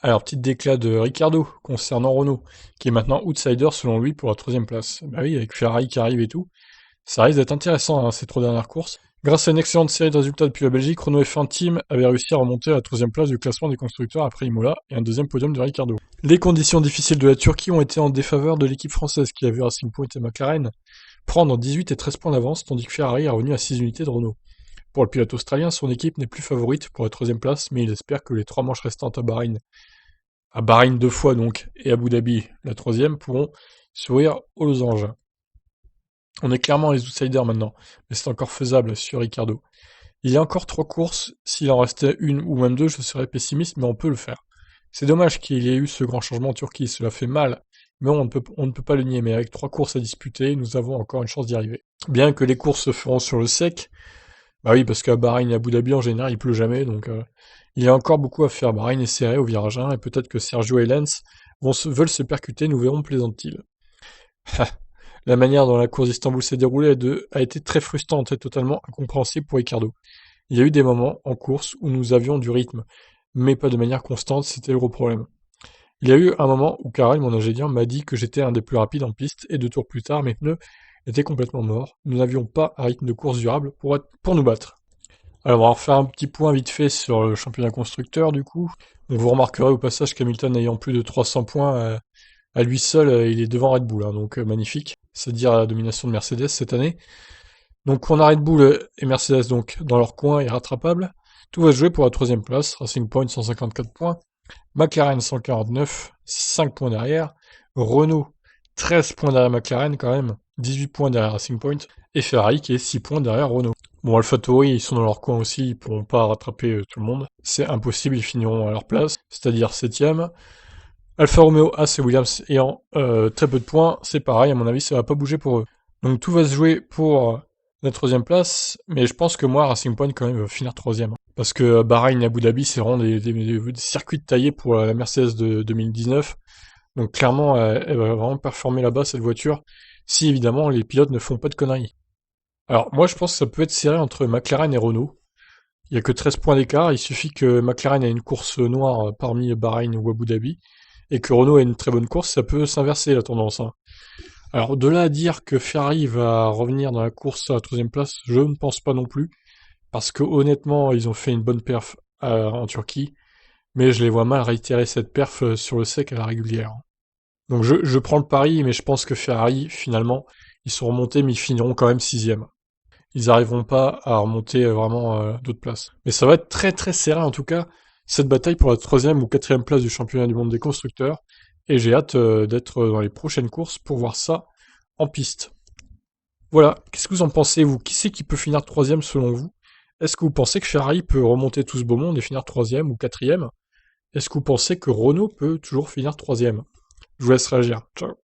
Alors, petite déclat de Ricciardo concernant Renault, qui est maintenant outsider selon lui pour la troisième place. Bah oui, avec Ferrari qui arrive et tout, ça risque d'être intéressant ces 3 dernières courses. Grâce à une excellente série de résultats depuis la Belgique, Renault F1 Team avait réussi à remonter à la troisième place du classement des constructeurs après Imola et un deuxième podium de Ricciardo. Les conditions difficiles de la Turquie ont été en défaveur de l'équipe française qui a vu Racing Point et McLaren prendre 18 et 13 points d'avance, tandis que Ferrari est revenu à 6 unités de Renault. Pour le pilote australien, son équipe n'est plus favorite pour la troisième place, mais il espère que les 3 manches restantes à Bahreïn 2 fois donc, et Abu Dhabi la troisième, pourront sourire aux losanges. On est clairement les outsiders maintenant, mais c'est encore faisable sur Ricardo. Il y a encore 3 courses, s'il en restait une ou même 2, je serais pessimiste, mais on peut le faire. C'est dommage qu'il y ait eu ce grand changement en Turquie, cela fait mal, mais on ne peut pas le nier, mais avec 3 courses à disputer, nous avons encore une chance d'y arriver. Bien que les courses se feront sur le sec, bah oui, parce qu'à Bahreïn et Abu Dhabi, en général, il pleut jamais, donc il y a encore beaucoup à faire. Bahreïn est serré au virage 1, et peut-être que Sergio et Lens veulent se percuter, nous verrons, plaisante-t-il. La manière dont la course d'Istanbul s'est déroulée a été très frustrante et totalement incompréhensible pour Ricardo. Il y a eu des moments en course où nous avions du rythme, mais pas de manière constante, c'était le gros problème. Il y a eu un moment où Karel, mon ingénieur, m'a dit que j'étais un des plus rapides en piste, et 2 tours plus tard, mes pneus étaient complètement morts. Nous n'avions pas un rythme de course durable pour nous battre. Alors, on va refaire un petit point vite fait sur le championnat constructeur, du coup. Donc, vous remarquerez au passage qu'Hamilton ayant plus de 300 points à lui seul, il est devant Red Bull, hein, donc magnifique. C'est dire la domination de Mercedes cette année. Donc, on a Red Bull et Mercedes donc dans leur coin irrattrapable. Tout va se jouer pour la troisième place. Racing Point 154 points. McLaren 149, 5 points derrière. Renault 13 points derrière McLaren quand même. 18 points derrière Racing Point. Et Ferrari qui est 6 points derrière Renault. Bon, AlphaTauri, ils sont dans leur coin aussi, ils pourront pas rattraper tout le monde. C'est impossible, ils finiront à leur place, c'est-à-dire 7ème. Alfa Romeo, As et Williams ayant très peu de points, c'est pareil, à mon avis, ça va pas bouger pour eux. Donc tout va se jouer pour la troisième place, mais je pense que moi, Racing Point, quand même, va finir troisième. Parce que Bahreïn et Abu Dhabi, c'est vraiment des circuits taillés pour la Mercedes de 2019. Donc clairement, elle va vraiment performer là-bas, cette voiture, si évidemment les pilotes ne font pas de conneries. Alors moi, je pense que ça peut être serré entre McLaren et Renault. Il y a que 13 points d'écart, il suffit que McLaren ait une course noire parmi Bahreïn ou Abu Dhabi, et que Renault ait une très bonne course, ça peut s'inverser la tendance, hein. Alors de là à dire que Ferrari va revenir dans la course à la troisième place, je ne pense pas non plus, parce que honnêtement, ils ont fait une bonne perf en Turquie, mais je les vois mal réitérer cette perf sur le sec à la régulière. Donc je prends le pari, mais je pense que Ferrari, finalement, ils sont remontés, mais ils finiront quand même sixième. Ils n'arriveront pas à remonter vraiment d'autres places. Mais ça va être très très serré en tout cas, cette bataille pour la troisième ou quatrième place du championnat du monde des constructeurs, et j'ai hâte d'être dans les prochaines courses pour voir ça en piste. Voilà, qu'est-ce que vous en pensez, vous? Qui c'est qui peut finir troisième selon vous? Est-ce que vous pensez que Ferrari peut remonter tout ce beau monde et finir troisième ou quatrième? Est-ce que vous pensez que Renault peut toujours finir troisième? Je vous laisse réagir. Ciao.